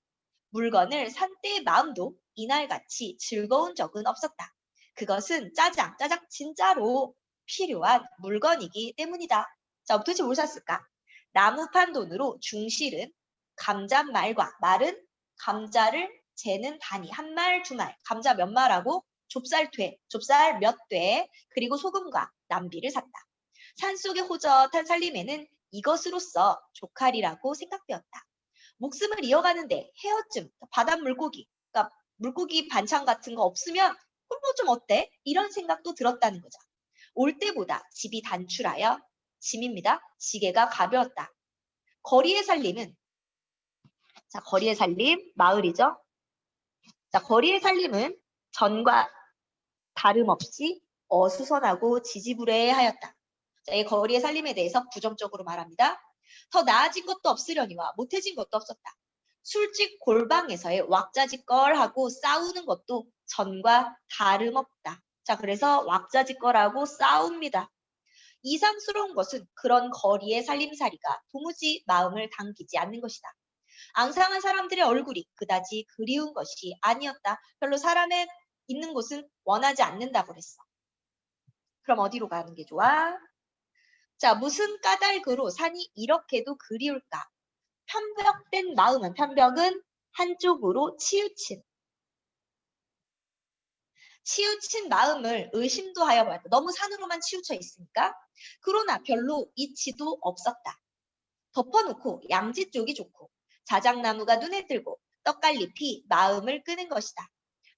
물건을 산 때의 마음도 이날같이 즐거운 적은 없었다. 그것은 짜장 진짜로 필요한 물건이기 때문이다. 자, 도대체 뭘 샀을까? 나무 판 돈으로 중실은 감자말과 말은 감자를 재는 단위, 한 말, 두 말, 감자 몇 말하고 좁쌀 몇 돼, 그리고 소금과 남비를 샀다. 산속의 호젓한 살림에는 이것으로써 조칼이라고 생각되었다. 목숨을 이어가는데 헤어쯤 바닷물고기, 그러니까 물고기 반찬 같은 거 없으면 그럼 뭐 좀 어때? 이런 생각도 들었다는 거죠. 올 때보다 집이 단출하여 짐입니다. 지게가 가벼웠다. 거리의 살림은, 자, 거리의 살림, 마을이죠. 자, 거리의 살림은 전과 다름없이 어수선하고 지지부례하였다. 자, 이 거리의 살림에 대해서 부정적으로 말합니다. 더 나아진 것도 없으려니와 못해진 것도 없었다. 술집 골방에서의 왁자지껄하고 싸우는 것도 전과 다름없다. 자, 그래서 왁자지껄하고 싸웁니다. 이상스러운 것은 그런 거리의 살림살이가 도무지 마음을 당기지 않는 것이다. 앙상한 사람들의 얼굴이 그다지 그리운 것이 아니었다. 별로 사람의 있는 곳은 원하지 않는다고 그랬어. 그럼 어디로 가는 게 좋아? 자, 무슨 까닭으로 산이 이렇게도 그리울까? 편벽된 마음은, 편벽은 한쪽으로 치우친 마음을 의심도 하여 보았다. 너무 산으로만 치우쳐 있으니까. 그러나 별로 이치도 없었다. 덮어놓고 양지 쪽이 좋고 자작나무가 눈에 띄고 떡갈잎이 마음을 끄는 것이다.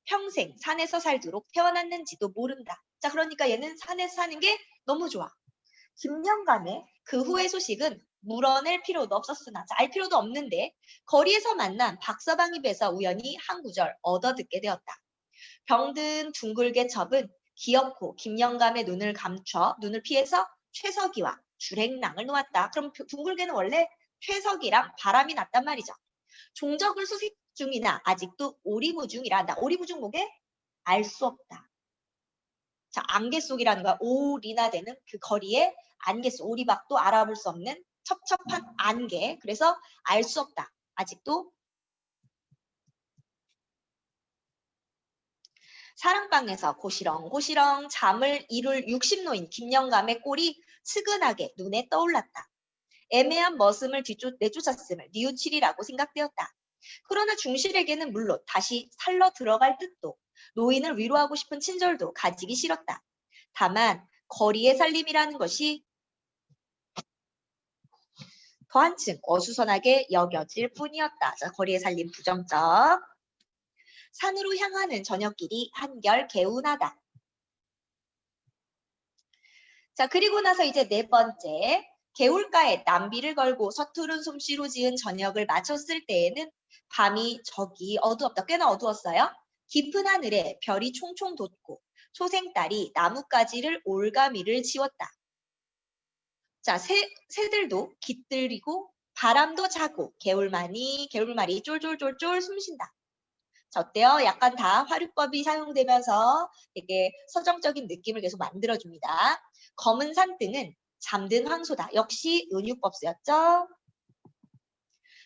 평생 산에서 살도록 태어났는지도 모른다. 자, 그러니까 얘는 산에서 사는 게 너무 좋아. 김영감의 그 후의 소식은 물어낼 필요도 없었으나, 자, 알 필요도 없는데 거리에서 만난 박서방 입에서 우연히 한 구절 얻어듣게 되었다. 병든 둥글게 접은 기어코 김영감의 눈을 감춰 눈을 피해서 최석이와 주행랑을 놓았다. 그럼 둥글게는 원래 최석이랑 바람이 났단 말이죠. 종적을 수색 중이나 아직도 오리무중이라 한다. 오리무중 뭐게? 알 수 없다. 자, 안개 속이라는 거야. 오리나 되는 그 거리에 안개 속, 오리박도 알아볼 수 없는 첩첩한 안개. 그래서 알 수 없다. 아직도 사랑방에서 고시렁고시렁 잠을 이룰 60노인 김영감의 꼴이 측은하게 눈에 떠올랐다. 애매한 머슴을 내쫓았음을 뉘우치리라고 생각되었다. 그러나 중실에게는 물론 다시 살러 들어갈 뜻도 노인을 위로하고 싶은 친절도 가지기 싫었다. 다만 거리의 살림이라는 것이 더 한층 어수선하게 여겨질 뿐이었다. 자, 거리의 살림 부정적. 산으로 향하는 저녁길이 한결 개운하다. 자, 그리고 나서 이제 네 번째. 개울가에 남비를 걸고 서투른 솜씨로 지은 저녁을 마쳤을 때에는 밤이 저기 어두웠다. 꽤나 어두웠어요. 깊은 하늘에 별이 총총 돋고 소생딸이 나뭇가지를 올가미를 지웠다. 자, 새들도 깃들이고 바람도 자고 개울말이 쫄쫄쫄쫄 숨쉰다. 자, 어때요? 약간 다 화류법이 사용되면서 되게 서정적인 느낌을 계속 만들어줍니다. 검은 산등은 잠든 황소다. 역시 은유법 쓰였죠?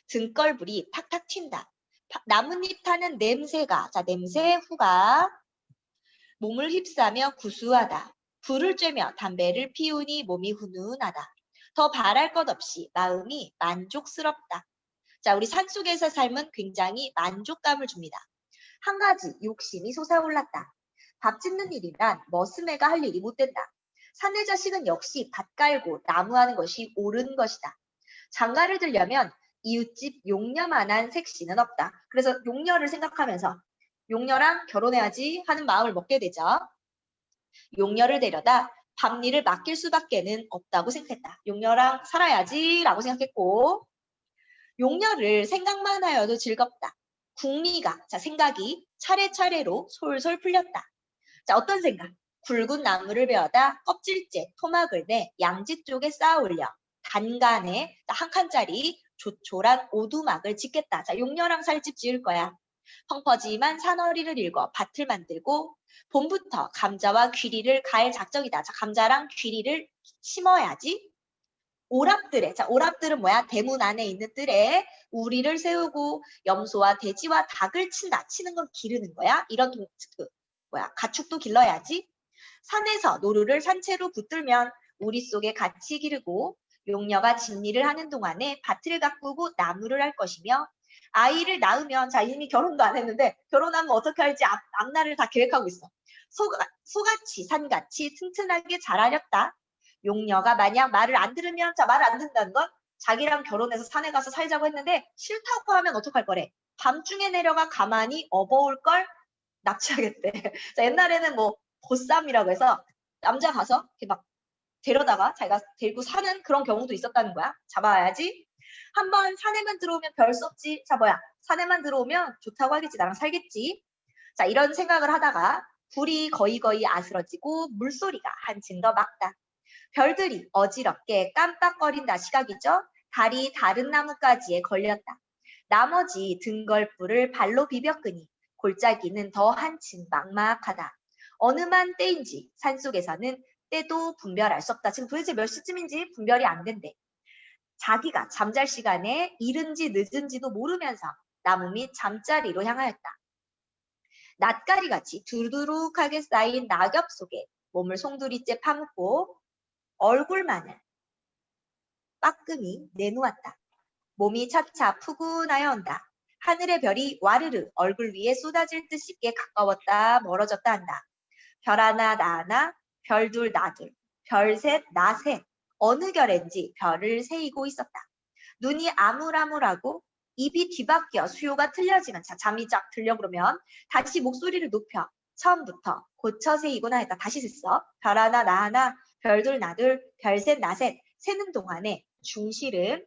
등걸불이 탁탁 튄다. 나뭇잎 타는 냄새가, 자, 냄새 후가 몸을 휩싸며 구수하다. 불을 쬐며 담배를 피우니 몸이 훈훈하다. 더 바랄 것 없이 마음이 만족스럽다. 자, 우리 산속에서 삶은 굉장히 만족감을 줍니다. 한 가지 욕심이 솟아올랐다. 밥 짓는 일이란 머슴애가 할 일이 못 된다. 사내 자식은 역시 밭 깔고 나무하는 것이 옳은 것이다. 장가를 들려면 이웃집 용녀만한 색시는 없다. 그래서 용녀를 생각하면서 용녀랑 결혼해야지 하는 마음을 먹게 되죠. 용녀를 데려다 밤일을 맡길 수밖에는 없다고 생각했다. 용녀랑 살아야지라고 생각했고 용녀를 생각만 하여도 즐겁다. 궁리가, 자, 생각이 차례차례로 솔솔 풀렸다. 자, 어떤 생각? 굵은 나무를 베어다 껍질째 토막을 내 양지 쪽에 쌓아 올려 단간에 한 칸짜리 조촐한 오두막을 짓겠다. 자, 용녀랑 살집 지을 거야. 펑퍼짐한 산허리를 읽어 밭을 만들고 봄부터 감자와 귀리를 갈 작정이다. 자, 감자랑 귀리를 심어야지. 오랍들에, 자, 오랍들은 뭐야? 대문 안에 있는 뜰에 우리를 세우고 염소와 돼지와 닭을 친다. 치는 건 기르는 거야. 이런 가축도 길러야지. 산에서 노루를 산채로 붙들면 우리 속에 같이 기르고 용녀가 집일을 하는 동안에 밭을 가꾸고 나무를 할 것이며 아이를 낳으면, 자, 이미 결혼도 안 했는데 결혼하면 어떻게 할지 앞날을 다 계획하고 있어. 소같이 산같이 튼튼하게 자라렸다. 용녀가 만약 말을 안 들으면, 자, 말을 안 듣는다는 건 자기랑 결혼해서 산에 가서 살자고 했는데 싫다고 하면 어떡할 거래? 밤중에 내려가 가만히 업어올 걸 납치하겠대. 자, 옛날에는 뭐 보쌈이라고 해서 남자 가서 이렇게 막 데려다가 자기가 데리고 사는 그런 경우도 있었다는 거야. 잡아야지. 한번 산에만 들어오면 별 수 없지. 자, 뭐야? 산에만 들어오면 좋다고 하겠지. 나랑 살겠지. 자, 이런 생각을 하다가 불이 거의 아스러지고 물소리가 한층 더 막다. 별들이 어지럽게 깜빡거린다. 시각이죠? 달이 다른 나뭇가지에 걸렸다. 나머지 등걸불을 발로 비벼끄니 골짜기는 더 한층 막막하다. 어느만 때인지 산속에서는 때도 분별할 수 없다. 지금 도대체 몇 시쯤인지 분별이 안 된대. 자기가 잠잘 시간에 이른지 늦은지도 모르면서 나무 밑 잠자리로 향하였다. 낯가리같이 두루두룩하게 쌓인 낙엽 속에 몸을 송두리째 파묻고 얼굴만을 빠끔히 내놓았다. 몸이 차차 푸근하여 온다. 하늘의 별이 와르르 얼굴 위에 쏟아질 듯 쉽게 가까웠다 멀어졌다 한다. 별 하나 나 하나, 별 둘 나 둘, 별 셋 나 셋. 어느 결엔지 별을 세이고 있었다. 눈이 아물아물하고 입이 뒤바뀌어 수요가 틀려지면, 자, 잠이 쫙 들려 그러면 다시 목소리를 높여 처음부터 고쳐 세이구나 했다. 다시 셌어. 별 하나 나 하나, 별 둘 나 둘, 별 셋 나 셋. 세는 동안에 중실은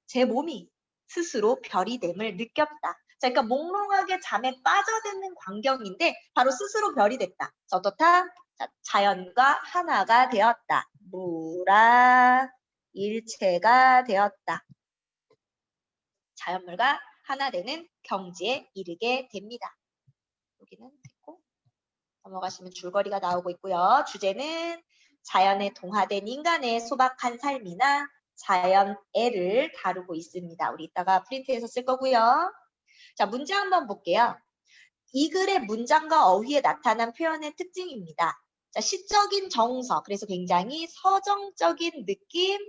제 몸이 스스로 별이 됨을 느꼈다. 자, 그러니까 몽롱하게 잠에 빠져드는 광경인데 바로 스스로 별이 됐다. 어떻다? 자, 자연과 하나가 되었다. 무라 일체가 되었다. 자연물과 하나 되는 경지에 이르게 됩니다. 여기는 됐고 넘어가시면 줄거리가 나오고 있고요. 주제는 자연에 동화된 인간의 소박한 삶이나 자연애를 다루고 있습니다. 우리 이따가 프린트해서 쓸 거고요. 자, 문제 한번 볼게요. 이 글의 문장과 어휘에 나타난 표현의 특징입니다. 자, 시적인 정서, 그래서 굉장히 서정적인 느낌,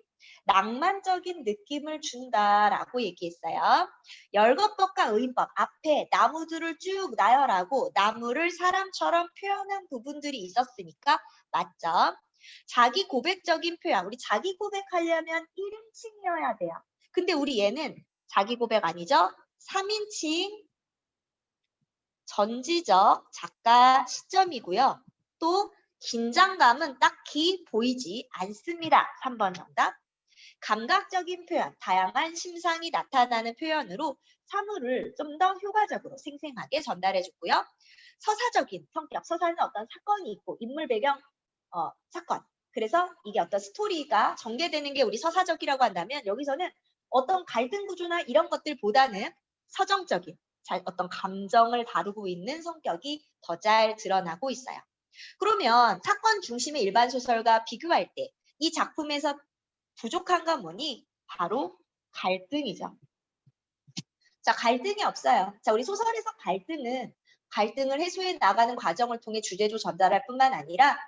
낭만적인 느낌을 준다라고 얘기했어요. 열거법과 의인법, 앞에 나무들을 쭉 나열하고 나무를 사람처럼 표현한 부분들이 있었으니까 맞죠? 자기 고백적인 표현, 우리 자기 고백하려면 1인칭이어야 돼요. 근데 우리 얘는 자기 고백 아니죠? 3인칭 전지적 작가 시점이고요. 또 긴장감은 딱히 보이지 않습니다. 3번 정답. 감각적인 표현, 다양한 심상이 나타나는 표현으로 사물을 좀 더 효과적으로 생생하게 전달해 줬고요. 서사적인 성격, 서사는 어떤 사건이 있고 인물 배경, 사건. 그래서 이게 어떤 스토리가 전개되는 게 우리 서사적이라고 한다면 여기서는 어떤 갈등 구조나 이런 것들보다는 서정적인 어떤 감정을 다루고 있는 성격이 더 잘 드러나고 있어요. 그러면 사건 중심의 일반 소설과 비교할 때 이 작품에서 부족한 건 뭐니? 바로 갈등이죠. 자, 갈등이 없어요. 자, 우리 소설에서 갈등을 해소해 나가는 과정을 통해 주제로 전달할 뿐만 아니라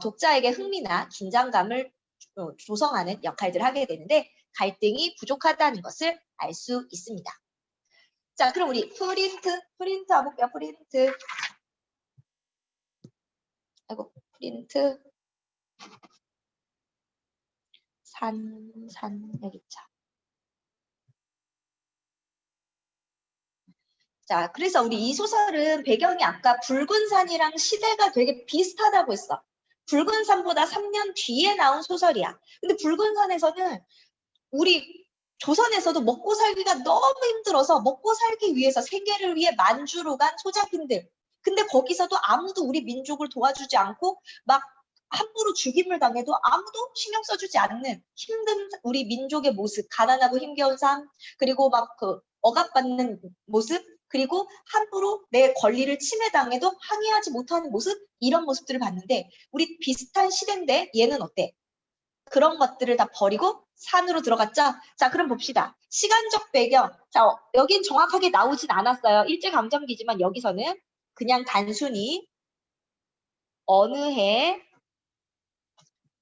독자에게 흥미나 긴장감을 조성하는 역할들을 하게 되는데 갈등이 부족하다는 것을 알 수 있습니다. 자, 그럼 우리 프린트 한번 볼게요. 프린트. 아이고, 프린트. 여기 있죠. 자, 그래서 우리 이 소설은 배경이 아까 붉은 산이랑 시대가 되게 비슷하다고 했어. 붉은 산보다 3년 뒤에 나온 소설이야. 근데 붉은 산에서는 우리 조선에서도 먹고 살기가 너무 힘들어서 먹고 살기 위해서 생계를 위해 만주로 간 소작인들. 근데 거기서도 아무도 우리 민족을 도와주지 않고 막 함부로 죽임을 당해도 아무도 신경 써주지 않는 힘든 우리 민족의 모습, 가난하고 힘겨운 삶, 그리고 막 그 억압받는 모습, 그리고 함부로 내 권리를 침해당해도 항의하지 못하는 모습, 이런 모습들을 봤는데 우리 비슷한 시대인데 얘는 어때? 그런 것들을 다 버리고 산으로 들어갔죠? 자, 그럼 봅시다. 시간적 배경. 자, 여긴 정확하게 나오진 않았어요. 일제강점기지만 여기서는 그냥 단순히 어느 해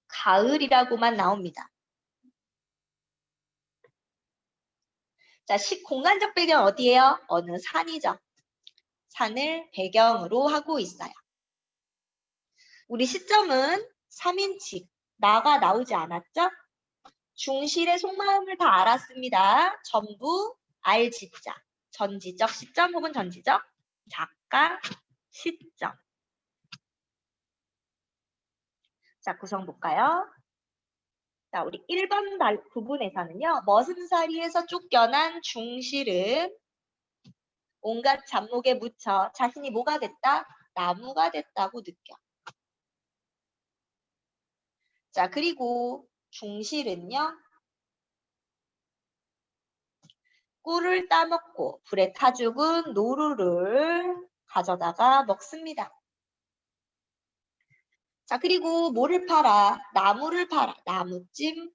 가을이라고만 나옵니다. 자, 공간적 배경 어디예요? 어느 산이죠. 산을 배경으로 하고 있어요. 우리 시점은 3인칭. 나가 나오지 않았죠? 중실의 속마음을 다 알았습니다. 전부 알지자. 전지적 시점 혹은 전지적 작가 시점. 자, 구성 볼까요? 자, 우리 1번 부분에서는요. 머슴살이에서 쫓겨난 중실은 온갖 잡목에 묻혀 자신이 뭐가 됐다? 나무가 됐다고 느껴. 자, 그리고 중실은요. 꿀을 따먹고 불에 타 죽은 노루를 가져다가 먹습니다. 자, 그리고 뭐를 팔아? 나무를 팔아. 나무찜.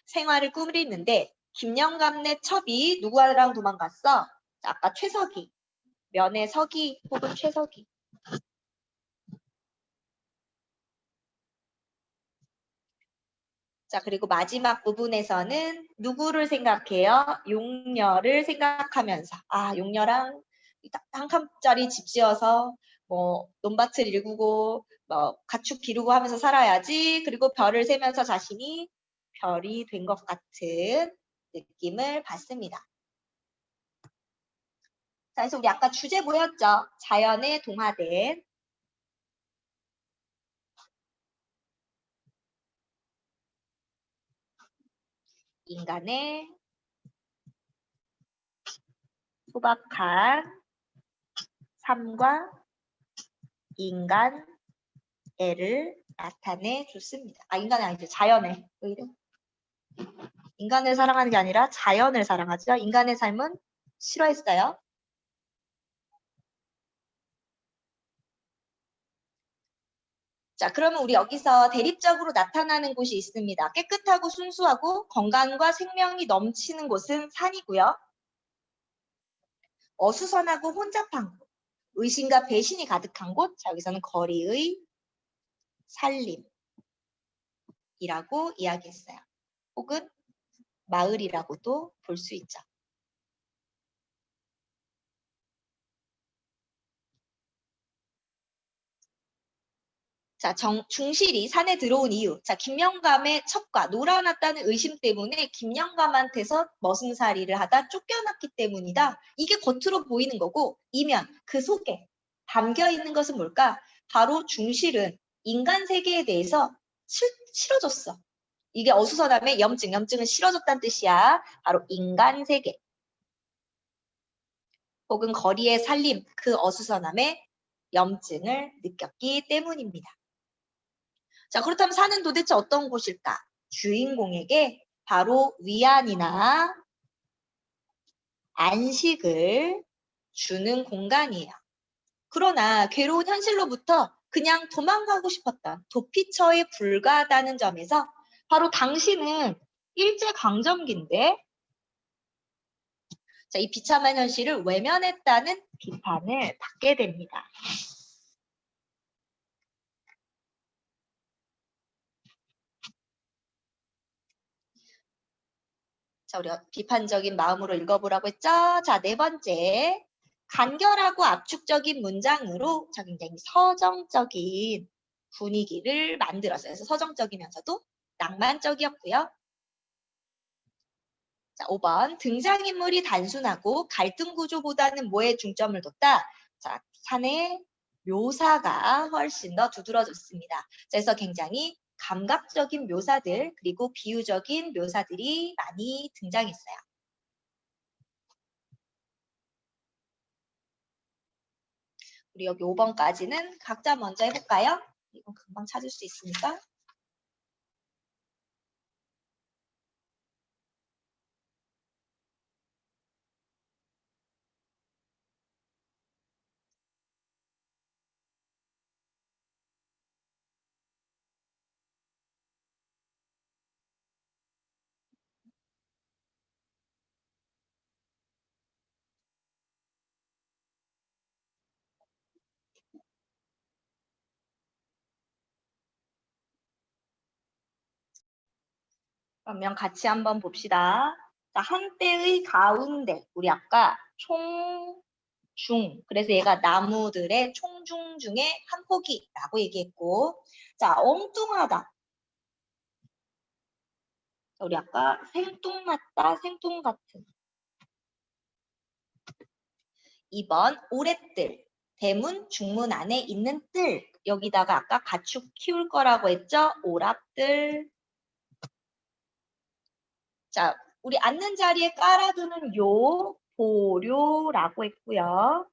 생활을 꾸리는데 김영감네 첩이 누구랑 도망갔어? 자, 아까 최석이. 면의 석이 혹은 최석이. 자, 그리고 마지막 부분에서는 누구를 생각해요? 용녀를 생각하면서. 아, 용녀랑 한 칸짜리 집 지어서 뭐 논밭을 일구고 뭐 가축 기르고 하면서 살아야지. 그리고 별을 세면서 자신이 별이 된 것 같은 느낌을 받습니다. 자, 그래서 우리 아까 주제 뭐였죠? 자연에 동화된 인간의 소박한 삶과 인간 애를 나타내 줬습니다. 아, 인간이 아니죠. 자연애. 왜 이래? 인간을 사랑하는 게 아니라 자연을 사랑하죠. 인간의 삶은 싫어했어요. 자, 그러면 우리 여기서 대립적으로 나타나는 곳이 있습니다. 깨끗하고 순수하고 건강과 생명이 넘치는 곳은 산이고요. 어수선하고 혼잡한 곳, 의심과 배신이 가득한 곳, 자, 여기서는 거리의 살림이라고 이야기했어요. 혹은 마을이라고도 볼 수 있죠. 자, 중실이 산에 들어온 이유. 자, 김영감의 첩과 놀아났다는 의심 때문에 김영감한테서 머슴살이를 하다 쫓겨났기 때문이다. 이게 겉으로 보이는 거고, 이면 그 속에 담겨 있는 것은 뭘까? 바로 중실은 인간 세계에 대해서 싫어졌어. 이게 어수선함의 염증은 싫어졌다는 뜻이야. 바로 인간 세계. 혹은 거리의 살림, 그 어수선함의 염증을 느꼈기 때문입니다. 자, 그렇다면 산은 도대체 어떤 곳일까? 주인공에게 바로 위안이나 안식을 주는 공간이에요. 그러나 괴로운 현실로부터 그냥 도망가고 싶었던 도피처에 불과하다는 점에서 바로 당신은 일제강점기인데 자, 이 비참한 현실을 외면했다는 비판을 받게 됩니다. 자, 우리가 비판적인 마음으로 읽어보라고 했죠? 자, 네 번째. 간결하고 압축적인 문장으로 자, 굉장히 서정적인 분위기를 만들었어요. 그래서 서정적이면서도 낭만적이었고요. 자, 5번. 등장인물이 단순하고 갈등 구조보다는 뭐에 중점을 뒀다? 자, 산의 묘사가 훨씬 더 두드러졌습니다. 그래서 굉장히 감각적인 묘사들 그리고 비유적인 묘사들이 많이 등장했어요. 우리 여기 5번까지는 각자 먼저 해볼까요? 이건 금방 찾을 수 있으니까. 그러면 같이 한번 봅시다. 자, 한때의 가운데, 우리 아까 총중, 그래서 얘가 나무들의 총중 중에 한 포기라고 얘기했고, 자, 엉뚱하다. 우리 아까 생뚱맞다, 생뚱같은. 2번 오랫뜰, 대문, 중문 안에 있는 뜰. 여기다가 아까 가축 키울 거라고 했죠? 오랍뜰. 자, 우리 앉는 자리에 깔아두는 요, 보료라고 했고요.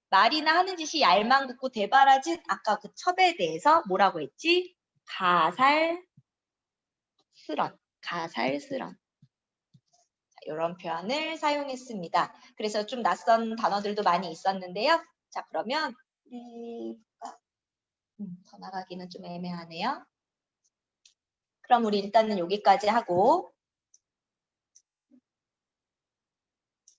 말이나 하는 짓이 얄망긋고 대바라진 아까 그 첩에 대해서 뭐라고 했지? 가살스런, 가살스런. 이런 표현을 사용했습니다. 그래서 좀 낯선 단어들도 많이 있었는데요. 자, 그러면 더 나가기는 좀 애매하네요. 그럼 우리 일단은 여기까지 하고